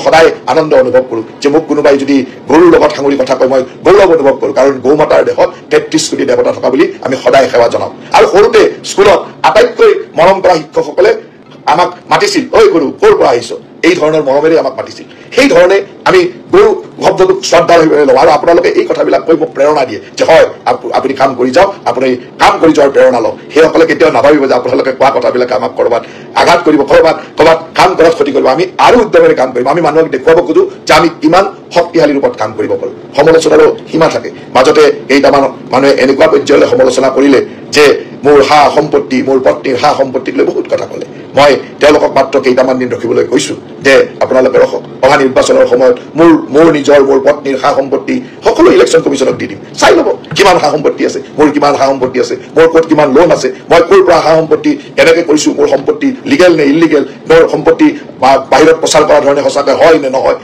সদায় আনন্দ অনুভৱ কৰোঁ যে মোক কোনোবাই যদি গৰুৰ লগত সাঙুৰি কথা কয় মই গৌৰৱ অনুভৱ কৰোঁ কাৰণ গৌ মাতাৰ দেশত 33 কোটি দেৱতা থকা বুলি আমি সদায় সেৱা জনাওঁ আৰু সৰুতে স্কুলত আটাইতকৈ মৰম কৰা শিক্ষকসকলে আমাক মাতিছিল ঐ গৰু ক'ৰ পৰা আহিছ এই ধৰণৰ মৰমেৰে আমাক মাতিছিল সেই ধৰণে আমি গৰু শব্দটোক শ্ৰদ্ধা লওঁ আৰু আপোনালোকে এই কথাবিলাক কৈ মোক প্ৰেৰণা দিয়ে যে হয় আপুনি কাম কৰি যাওক আপুনি কাম কৰি যোৱাৰ প্ৰেৰণা লওক সেইসকলে কেতিয়াও নাভাবিব যে আপোনালোকে কোৱা কথাবিলাকে আমাক ক'ৰবাত আঘাত কৰিব ক'ৰবাত কাম কৰাত ক্ষতি কৰিব আমি আৰু উদ্যমেৰে কাম কৰিম আমি মানুহক দেখুৱাব খোজো যে আমি কিমান শক্তিশালী ৰূপত কাম কৰিব পাৰোঁ সমালোচনাৰো সীমা থাকে মাজতে কেইটামান মানুহে এনেকুৱা পৰ্যায়লৈ সমালোচনা কৰিলে যে মোৰ সা সম্পত্তি মোৰ পত্নীৰ সা সম্পত্তিক লৈ বহুত কথা ক'লে মই তেওঁলোকক মাত্ৰ কেইটামান দিন ৰখিবলৈ কৈছো যে আপোনালোকে অহা নিৰ্বাচনৰ সময়ত মোৰ নিজৰ মোৰ পত্নীৰ সা সম্পত্তি সকলো ইলেকশ্যন কমিশ্যনক দি দিম চাই ল'ব কিমান সা সম্পত্তি আছে মোৰ কিমান সা সম্পত্তি আছে মোৰ ক'ত কিমান লোন আছে মই ক'ৰ পৰা সা সম্পত্তি কেনেকৈ কৰিছো মোৰ সম্পত্তি লিগেল নে ইলিগেল মোৰ সম্পত্তি বাহিৰত প্ৰচাৰ কৰা ধৰণে সঁচাকৈ হয় নে নহয়